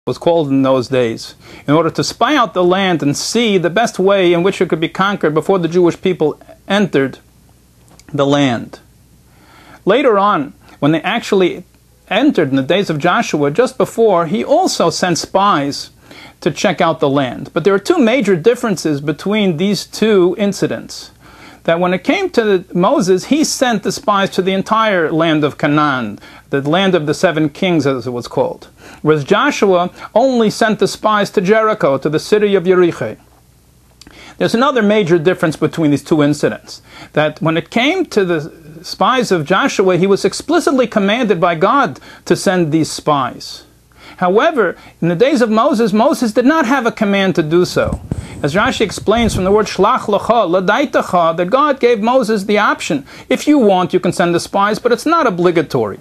was called in those days, in order to spy out the land and see the best way in which it could be conquered before the Jewish people entered the land. Later on, when they actually entered in the days of Joshua, just before, he also sent spies to check out the land. But there are two major differences between these two incidents. That when it came to Moses, he sent the spies to the entire land of Canaan, the land of the 7 kings, as it was called. Whereas Joshua only sent the spies to Jericho, to the city of Jericho. There's another major difference between these two incidents. That when it came to the spies of Joshua, he was explicitly commanded by God to send these spies. However, in the days of Moses, Moses did not have a command to do so. As Rashi explains from the word shlach lecha, ladaitacha, that God gave Moses the option. If you want, you can send the spies, but it's not obligatory.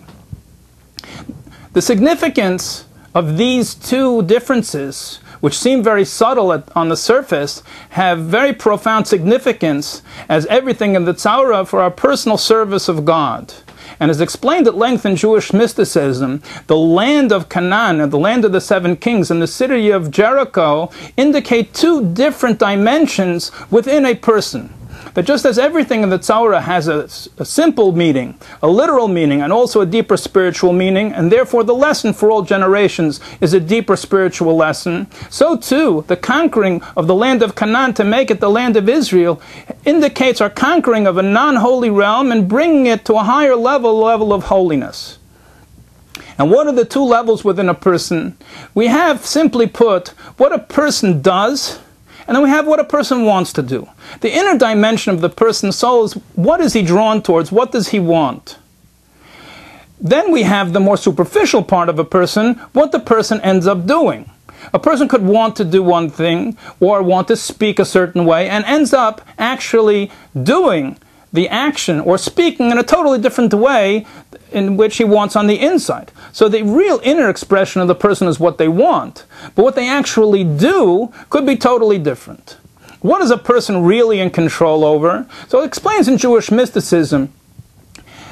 The significance of these two differences, which seem very subtle on the surface, have very profound significance as everything in the Torah for our personal service of God. And as explained at length in Jewish mysticism, the land of Canaan and the land of the 7 kings and the city of Jericho indicate two different dimensions within a person. That just as everything in the Torah has a simple meaning, a literal meaning, and also a deeper spiritual meaning, and therefore the lesson for all generations is a deeper spiritual lesson, so too the conquering of the land of Canaan to make it the land of Israel indicates our conquering of a non-holy realm and bringing it to a higher level of holiness. And what are the two levels within a person? We have, simply put, what a person does, and then we have what a person wants to do. The inner dimension of the person's soul is what is he drawn towards, what does he want? Then we have the more superficial part of a person, what the person ends up doing. A person could want to do one thing or want to speak a certain way and ends up actually doing the action or speaking in a totally different way in which he wants on the inside. So the real inner expression of the person is what they want, but what they actually do could be totally different. What is a person really in control over? So it explains in Jewish mysticism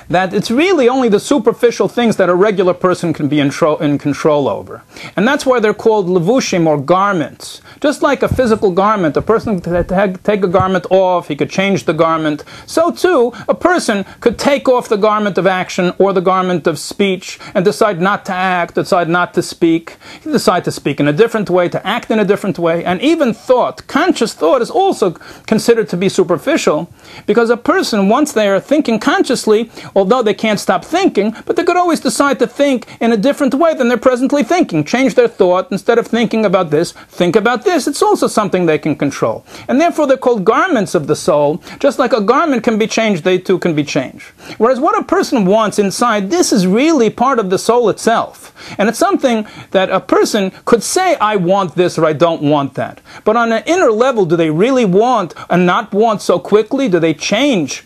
that it's really only the superficial things that a regular person can be in control over. And that's why they're called levushim, or garments. Just like a physical garment, a person could take a garment off, he could change the garment. So too, a person could take off the garment of action or the garment of speech and decide not to act, decide not to speak. He decide to speak in a different way, to act in a different way. And even thought, conscious thought, is also considered to be superficial, because a person, once they are thinking consciously, although they can't stop thinking, but they could always decide to think in a different way than they're presently thinking. Change their thought. Instead of thinking about this, think about this. It's also something they can control. And therefore they're called garments of the soul. Just like a garment can be changed, they too can be changed. Whereas what a person wants inside, this is really part of the soul itself. And it's something that a person could say, I want this or I don't want that. But on an inner level, do they really want and not want so quickly? Do they change?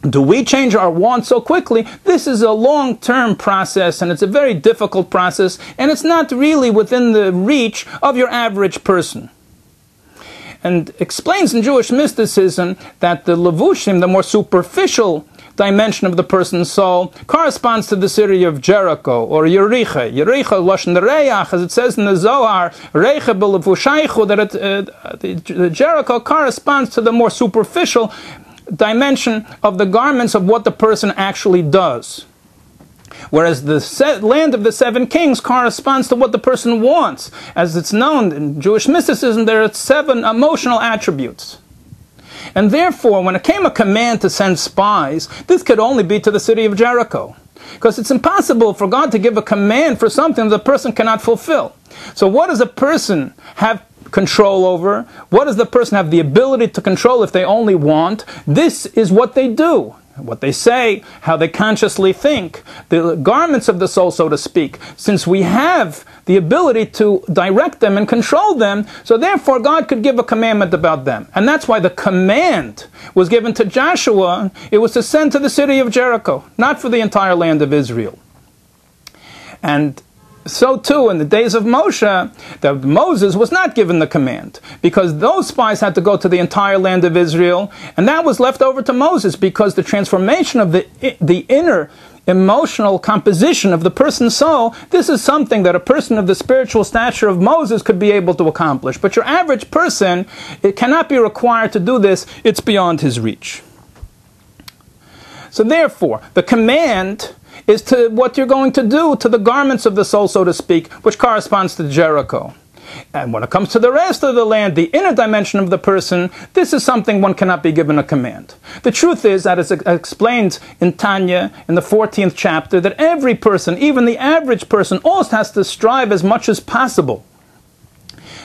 Do we change our wants so quickly? This is a long-term process, and it's a very difficult process, and it's not really within the reach of your average person. And explains in Jewish mysticism that the levushim, the more superficial dimension of the person's soul, corresponds to the city of Jericho, or Yericha. Yericha, Lashon Reach, as it says in the Zohar, Reicha b'levushaychu, that the Jericho corresponds to the more superficial dimension of the garments of what the person actually does. Whereas the land of the 7 kings corresponds to what the person wants. As it's known in Jewish mysticism, there are 7 emotional attributes. And therefore, when it came a command to send spies, this could only be to the city of Jericho. Because it's impossible for God to give a command for something the person cannot fulfill. So what does a person have control over? What does the person have the ability to control if they only want? This is what they do, what they say, how they consciously think, the garments of the soul, so to speak. Since we have the ability to direct them and control them, so therefore God could give a commandment about them. And that's why the command was given to Joshua. It was to send to the city of Jericho, not for the entire land of Israel. And so too, in the days of Moshe, that Moses was not given the command, because those spies had to go to the entire land of Israel, and that was left over to Moses, because the transformation of the inner emotional composition of the person's soul, this is something that a person of the spiritual stature of Moses could be able to accomplish. But your average person, it cannot be required to do this. It's beyond his reach. So therefore, the command is to what you're going to do to the garments of the soul, so to speak, which corresponds to Jericho. And when it comes to the rest of the land, the inner dimension of the person, this is something one cannot be given a command. The truth is that it's explained in Tanya, in the 14th chapter, that every person, even the average person, also has to strive as much as possible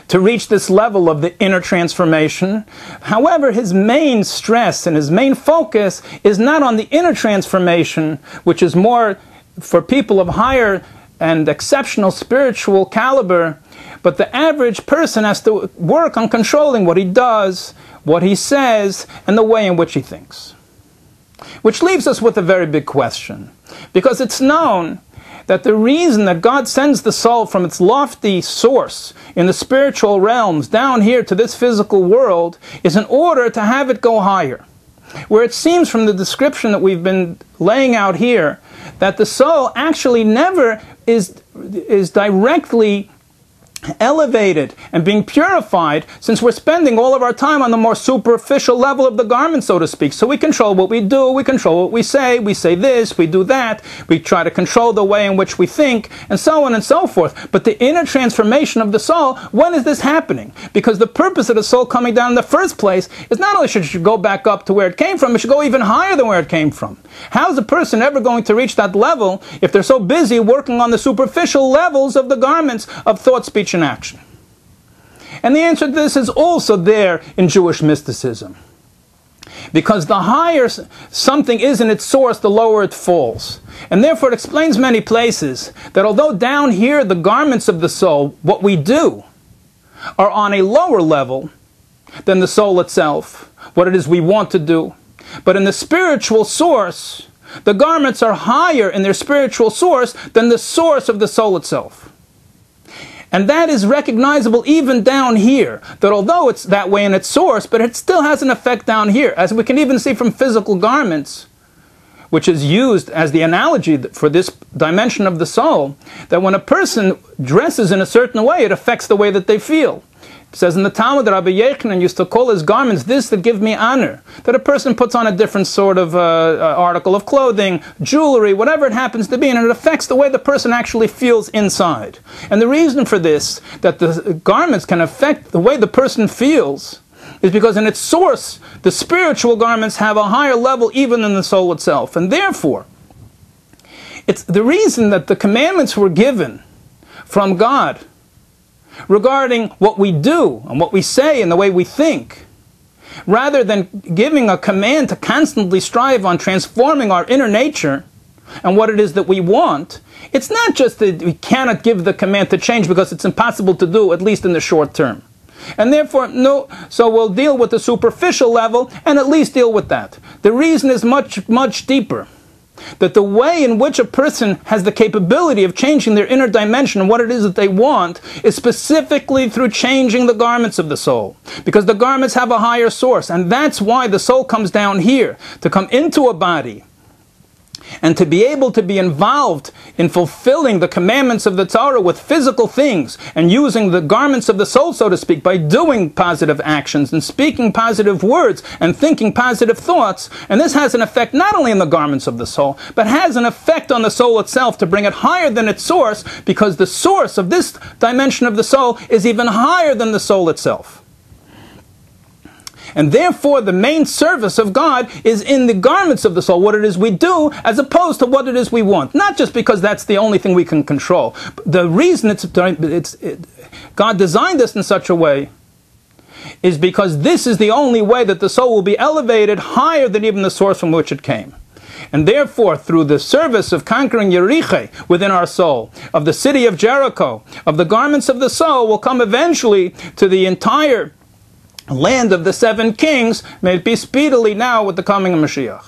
to reach this level of the inner transformation. However, his main stress and his main focus is not on the inner transformation, which is more for people of higher and exceptional spiritual caliber, but the average person has to work on controlling what he does, what he says, and the way in which he thinks. Which leaves us with a very big question, because it's known that the reason that God sends the soul from its lofty source in the spiritual realms down here to this physical world is in order to have it go higher. Where it seems from the description that we've been laying out here that the soul actually never is directly elevated and being purified, since we're spending all of our time on the more superficial level of the garment, so to speak. So we control what we do, we control what we say this, we do that, we try to control the way in which we think, and so on and so forth. But the inner transformation of the soul, when is this happening? Because the purpose of the soul coming down in the first place is not only should it go back up to where it came from, it should go even higher than where it came from. How is a person ever going to reach that level if they're so busy working on the superficial levels of the garments of thought, speech, and action? And the answer to this is also there in Jewish mysticism. Because the higher something is in its source, the lower it falls. And therefore it explains many places that although down here the garments of the soul, what we do, are on a lower level than the soul itself, what it is we want to do, but in the spiritual source, the garments are higher in their spiritual source than the source of the soul itself. And that is recognizable even down here, that although it's that way in its source, but it still has an effect down here, as we can even see from physical garments, which is used as the analogy for this dimension of the soul, that when a person dresses in a certain way, it affects the way that they feel. It says in the Talmud that Rabbi Yochanan used to call his garments this that give me honor. That a person puts on a different sort of article of clothing, jewelry, whatever it happens to be, and it affects the way the person actually feels inside. And the reason for this, that the garments can affect the way the person feels, is because in its source, the spiritual garments have a higher level even than the soul itself. And therefore, it's the reason that the commandments were given from God regarding what we do and what we say and the way we think, rather than giving a command to constantly strive on transforming our inner nature and what it is that we want. It's not just that we cannot give the command to change because it's impossible to do, at least in the short term. And therefore, no, so we'll deal with the superficial level and at least deal with that. The reason is much, much deeper. That the way in which a person has the capability of changing their inner dimension and what it is that they want is specifically through changing the garments of the soul. Because the garments have a higher source, and that's why the soul comes down here, to come into a body and to be able to be involved in fulfilling the commandments of the Torah with physical things and using the garments of the soul, so to speak, by doing positive actions and speaking positive words and thinking positive thoughts. And this has an effect not only in the garments of the soul, but has an effect on the soul itself to bring it higher than its source, because the source of this dimension of the soul is even higher than the soul itself. And therefore, the main service of God is in the garments of the soul, what it is we do, as opposed to what it is we want. Not just because that's the only thing we can control. The reason God designed us in such a way is because this is the only way that the soul will be elevated higher than even the source from which it came. And therefore, through the service of conquering Yericho within our soul, of the city of Jericho, of the garments of the soul, will come eventually to the entire land of the 7 kings. May it be speedily now with the coming of Mashiach.